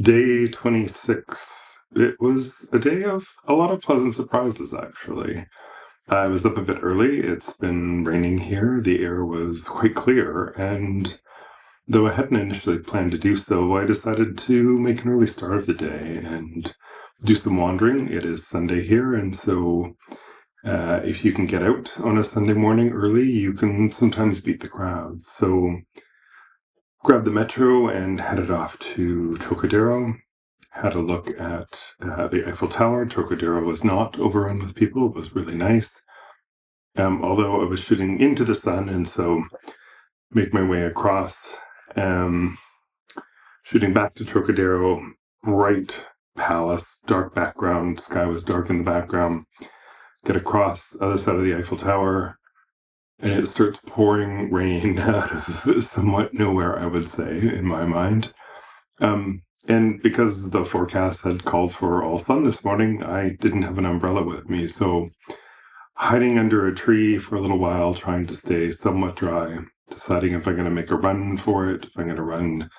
Day 26. It was a day of a lot of pleasant surprises, actually. I was up a bit early. It's been raining here. The air was quite clear, and though I hadn't initially planned to do so, I decided to make an early start of the day and do some wandering. It is Sunday here, and so if you can get out on a Sunday morning early, you can sometimes beat the crowds. So grabbed the metro and headed off to Trocadero. Had a look at the Eiffel Tower. Trocadero was not overrun with people. It was really nice. Although I was shooting into the sun, and so make my way across, shooting back to Trocadero, bright palace, dark background, sky was dark in the background. Get across the other side of the Eiffel Tower, and it starts pouring rain out of somewhat nowhere, I would say, in my mind. And because the forecast had called for all sun this morning, I didn't have an umbrella with me. So hiding under a tree for a little while, trying to stay somewhat dry, deciding if I'm going to make a run for it, if I'm going to run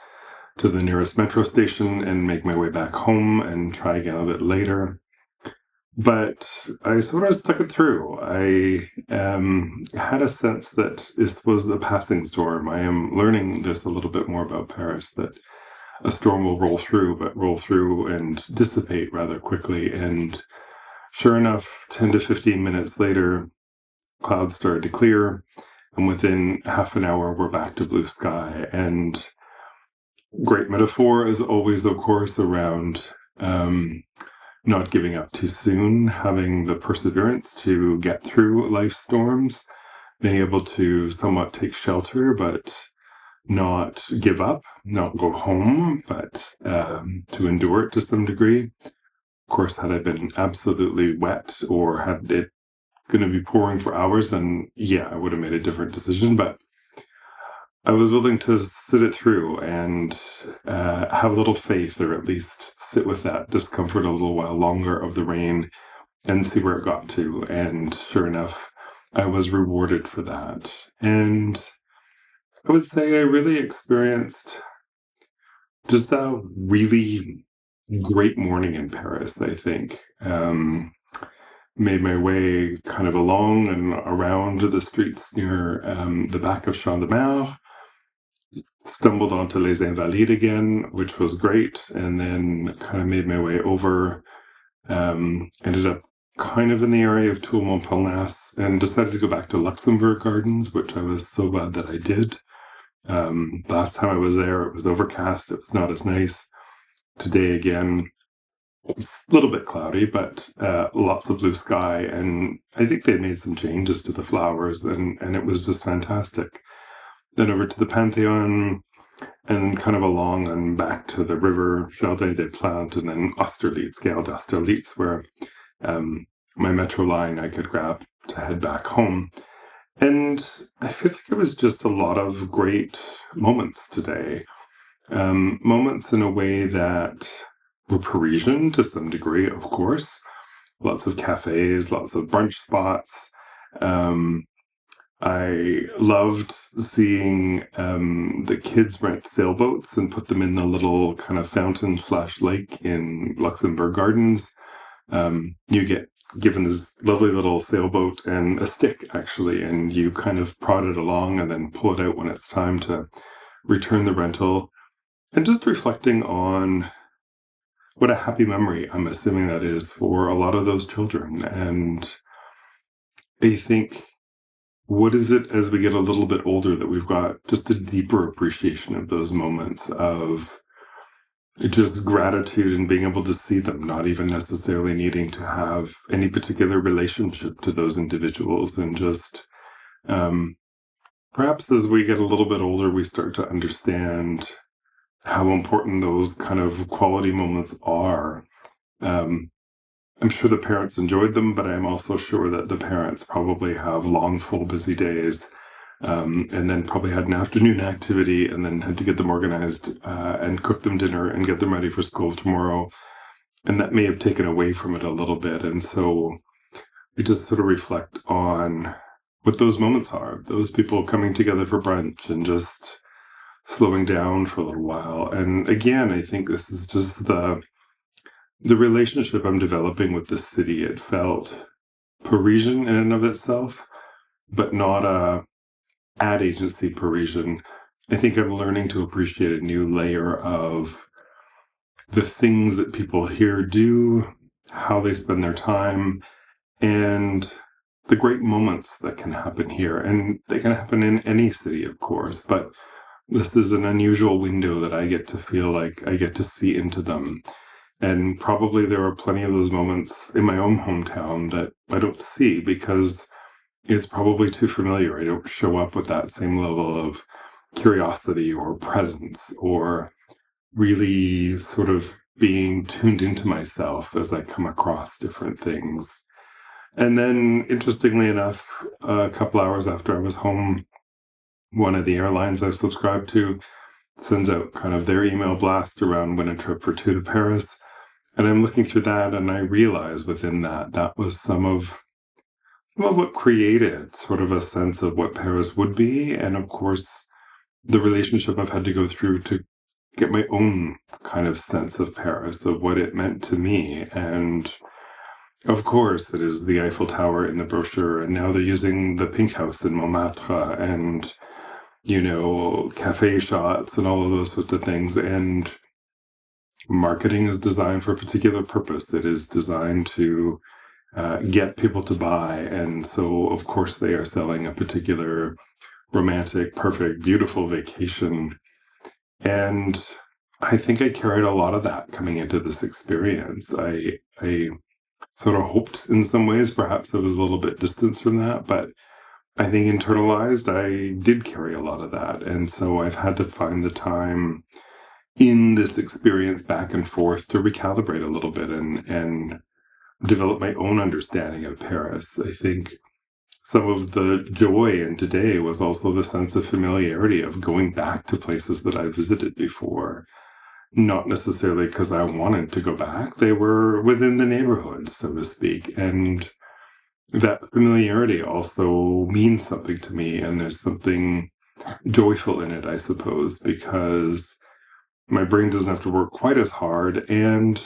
to the nearest metro station and make my way back home and try again a bit later. But I sort of stuck it through. I had a sense that this was a passing storm. I am learning this a little bit more about Paris, that a storm will roll through, but roll through and dissipate rather quickly. And sure enough, 10 to 15 minutes later, clouds started to clear. And within half an hour, we're back to blue sky. And great metaphor, as always, of course, around not giving up too soon, having the perseverance to get through life's storms, being able to somewhat take shelter, but not give up, not go home, but to endure it to some degree. Of course, had I been absolutely wet or had it going to be pouring for hours, then yeah, I would have made a different decision. But I was willing to sit it through and have a little faith, or at least sit with that discomfort a little while longer of the rain and see where it got to. And sure enough, I was rewarded for that. And I would say I really experienced just a really great morning in Paris, I think. Made my way kind of along and around the streets near the back of Champ de Mars. Stumbled onto Les Invalides again, which was great, and then kind of made my way over. Ended up kind of in the area of Toul Montparnasse and decided to go back to Luxembourg Gardens, which I was so glad that I did. Last time I was there, it was overcast. It was not as nice. Today again, it's a little bit cloudy, but lots of blue sky. And I think they made some changes to the flowers, and it was just fantastic. Then over to the Pantheon, and kind of along and back to the river, Jardin des Plantes, and then Austerlitz, Gare d'Austerlitz, where my metro line I could grab to head back home. And I feel like it was just a lot of great moments today. Moments in a way that were Parisian to some degree, of course. Lots of cafes, lots of brunch spots. I loved seeing the kids rent sailboats and put them in the little kind of fountain/lake in Luxembourg Gardens. You get given this lovely little sailboat and a stick, actually, and you kind of prod it along and then pull it out when it's time to return the rental. And just reflecting on what a happy memory I'm assuming that is for a lot of those children. And I think, what is it as we get a little bit older that we've got just a deeper appreciation of those moments of just gratitude and being able to see them, not even necessarily needing to have any particular relationship to those individuals. And just perhaps as we get a little bit older, we start to understand how important those kind of quality moments are. I'm sure the parents enjoyed them, but I'm also sure that the parents probably have long, full, busy days, and then probably had an afternoon activity and then had to get them organized and cook them dinner and get them ready for school tomorrow. And that may have taken away from it a little bit. And so we just sort of reflect on what those moments are, those people coming together for brunch and just slowing down for a little while. And again, I think this is just the relationship I'm developing with the city. It felt Parisian in and of itself, but not a ad agency Parisian. I think I'm learning to appreciate a new layer of the things that people here do, how they spend their time, and the great moments that can happen here. And they can happen in any city, of course, but this is an unusual window that I get to feel like I get to see into them. And probably there are plenty of those moments in my own hometown that I don't see because it's probably too familiar. I don't show up with that same level of curiosity or presence or really sort of being tuned into myself as I come across different things. And then, interestingly enough, a couple hours after I was home, one of the airlines I've subscribed to sends out kind of their email blast around win a trip for two to Paris. And I'm looking through that and I realize within that that was some of what created sort of a sense of what Paris would be. And of course, the relationship I've had to go through to get my own kind of sense of Paris, of what it meant to me. And of course, it is the Eiffel Tower in the brochure, and now they're using the Pink House in Montmartre, and cafe shots and all of those sorts of things. And marketing is designed for a particular purpose. It is designed to get people to buy, and so of course they are selling a particular romantic, perfect, beautiful vacation. And I think I carried a lot of that coming into this experience. I sort of hoped in some ways, perhaps I was a little bit distanced from that, but I think internalized, I did carry a lot of that. And so I've had to find the time in this experience back and forth to recalibrate a little bit and develop my own understanding of Paris. I think some of the joy in today was also the sense of familiarity of going back to places that I visited before. Not necessarily because I wanted to go back. They were within the neighborhood, so to speak. And that familiarity also means something to me. And there's something joyful in it, I suppose, because my brain doesn't have to work quite as hard. And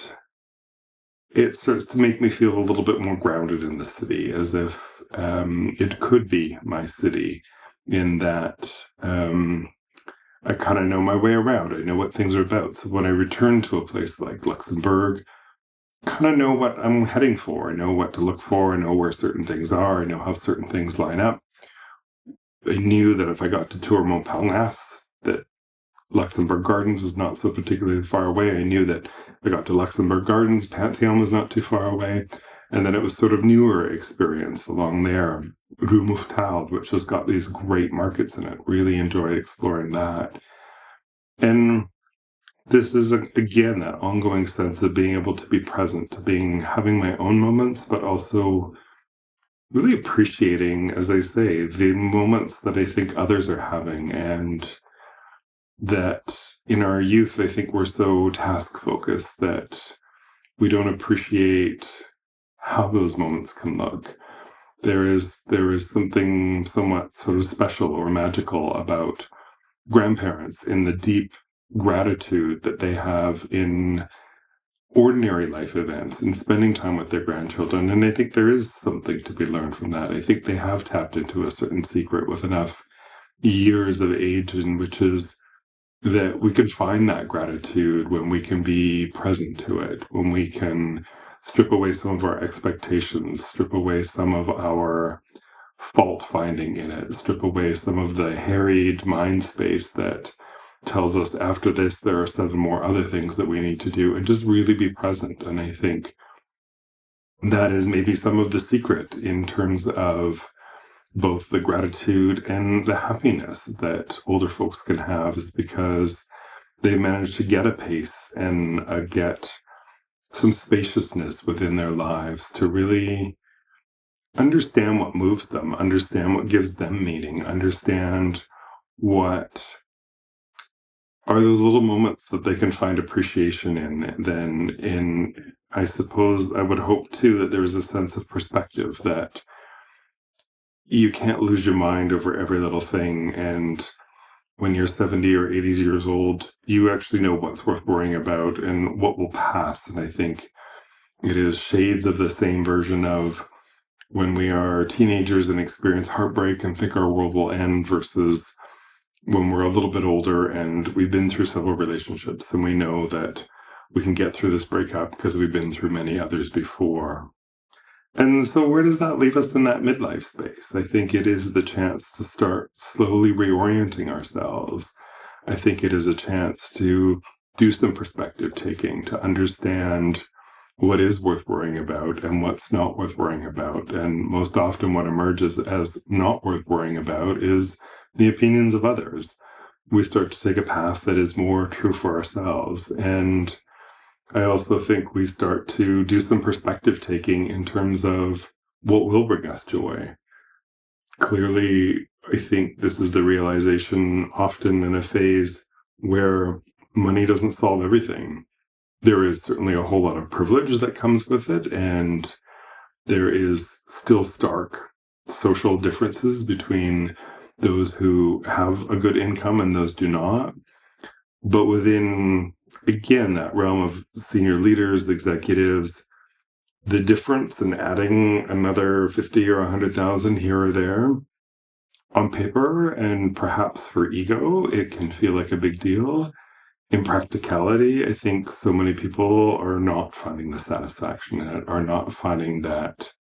it starts to make me feel a little bit more grounded in the city, as if it could be my city, in that I kind of know my way around. I know what things are about. So when I return to a place like Luxembourg, I kind of know what I'm heading for. I know what to look for. I know where certain things are. I know how certain things line up. I knew that if I got to tour Montparnasse, that Luxembourg Gardens was not so particularly far away. I knew that I got to Luxembourg Gardens, Pantheon was not too far away. And then it was sort of newer experience along there. Rue Mouffetard, which has got these great markets in it. Really enjoyed exploring that. And this is, again, that ongoing sense of being able to be present, having my own moments, but also really appreciating, as I say, the moments that I think others are having. And that in our youth, I think we're so task focused that we don't appreciate how those moments can look. There is something somewhat sort of special or magical about grandparents in the deep gratitude that they have in ordinary life events and spending time with their grandchildren. And I think there is something to be learned from that. I think they have tapped into a certain secret with enough years of age, and which is that we can find that gratitude when we can be present to it, when we can strip away some of our expectations, strip away some of our fault finding in it, strip away some of the harried mind space that tells us after this there are 7 more other things that we need to do, and just really be present. And I think that is maybe some of the secret in terms of both the gratitude and the happiness that older folks can have, is because they manage to get a pace and get some spaciousness within their lives to really understand what moves them, understand what gives them meaning, understand what are those little moments that they can find appreciation in. Then I suppose I would hope too that there's a sense of perspective, that you can't lose your mind over every little thing. And when you're 70 or 80 years old, you actually know what's worth worrying about and what will pass. And I think it is shades of the same version of when we are teenagers and experience heartbreak and think our world will end versus when we're a little bit older and we've been through several relationships and we know that we can get through this breakup because we've been through many others before. And so where does that leave us in that midlife space? I think it is the chance to start slowly reorienting ourselves. I think it is a chance to do some perspective taking, to understand what is worth worrying about and what's not worth worrying about. And most often what emerges as not worth worrying about is the opinions of others. We start to take a path that is more true for ourselves. And I also think we start to do some perspective taking in terms of what will bring us joy. Clearly, I think this is the realization often in a phase where money doesn't solve everything. There is certainly a whole lot of privilege that comes with it, and there is still stark social differences between those who have a good income and those do not. But within, again, that realm of senior leaders, executives, the difference in adding another 50 or 100,000 here or there on paper, and perhaps for ego, it can feel like a big deal. In practicality, I think so many people are not finding the satisfaction in it, are not finding that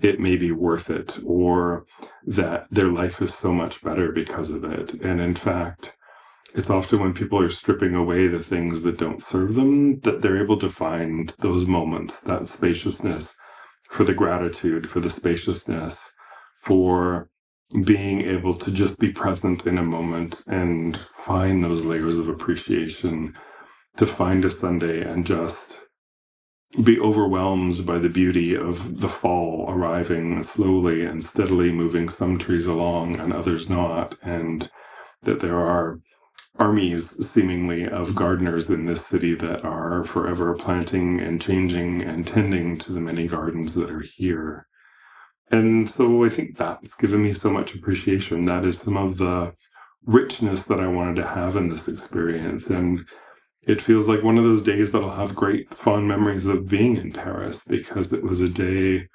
it may be worth it, or that their life is so much better because of it. And in fact, it's often when people are stripping away the things that don't serve them that they're able to find those moments, that spaciousness, for the gratitude, for the spaciousness, for being able to just be present in a moment and find those layers of appreciation, to find a Sunday and just be overwhelmed by the beauty of the fall arriving slowly and steadily, moving some trees along and others not, and that there are armies seemingly of gardeners in this city that are forever planting and changing and tending to the many gardens that are here. And so I think that's given me so much appreciation. That is some of the richness that I wanted to have in this experience. And it feels like one of those days that I'll have great fond memories of being in Paris, because it was a day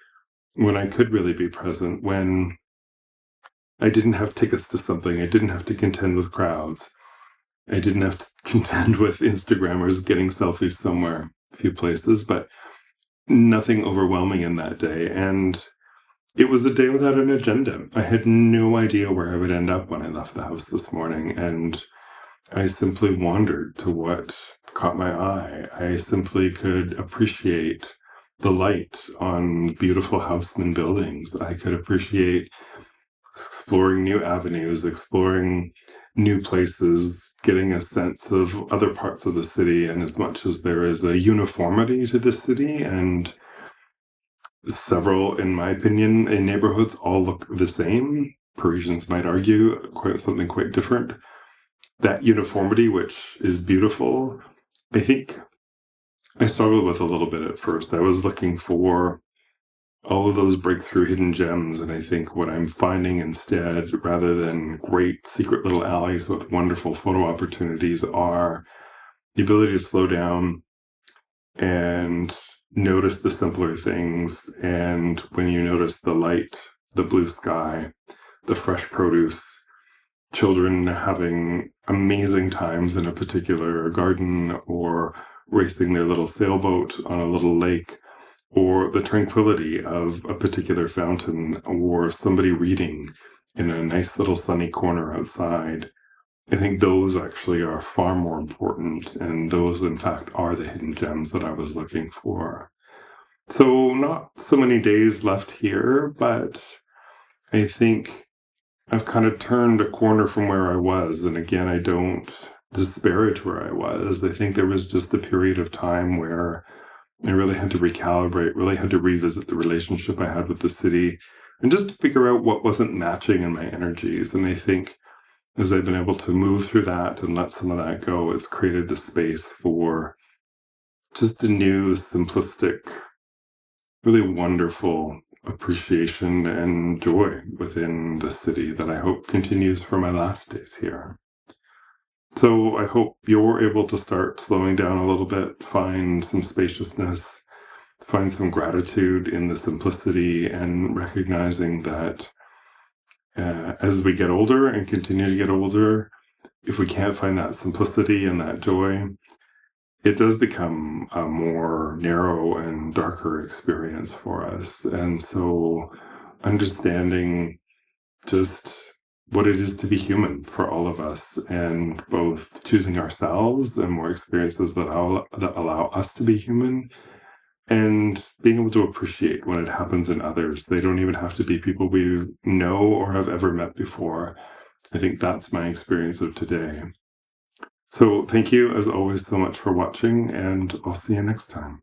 when I could really be present, when I didn't have tickets to something. I didn't have to contend with crowds. I didn't have to contend with Instagrammers getting selfies somewhere, a few places, but nothing overwhelming in that day. And it was a day without an agenda. I had no idea where I would end up when I left the house this morning, and I simply wandered to what caught my eye. I simply could appreciate the light on beautiful Haussmann buildings. I could appreciate exploring new avenues, exploring new places, getting a sense of other parts of the city. And as much as there is a uniformity to the city, and several, in my opinion, in neighborhoods all look the same, Parisians might argue something quite different. That uniformity, which is beautiful, I think I struggled with a little bit at first. I was looking for all of those breakthrough hidden gems, and I think what I'm finding instead, rather than great secret little alleys with wonderful photo opportunities, are the ability to slow down and notice the simpler things. And when you notice the light, the blue sky, the fresh produce, children having amazing times in a particular garden, or racing their little sailboat on a little lake, or the tranquility of a particular fountain, or somebody reading in a nice little sunny corner outside. I think those actually are far more important, and those, in fact, are the hidden gems that I was looking for. So not so many days left here, but I think I've kind of turned a corner from where I was. And again, I don't disparage where I was. I think there was just a period of time where I really had to recalibrate, really had to revisit the relationship I had with the city, and just figure out what wasn't matching in my energies. And I think as I've been able to move through that and let some of that go, it's created the space for just a new, simplistic, really wonderful appreciation and joy within the city that I hope continues for my last days here. So I hope you're able to start slowing down a little bit, find some spaciousness, find some gratitude in the simplicity, and recognizing that as we get older and continue to get older, if we can't find that simplicity and that joy, it does become a more narrow and darker experience for us. And so understanding just what it is to be human for all of us, and both choosing ourselves and more experiences that allow us to be human, and being able to appreciate when it happens in others. They don't even have to be people we know or have ever met before. I think that's my experience of today. So thank you, as always, so much for watching, and I'll see you next time.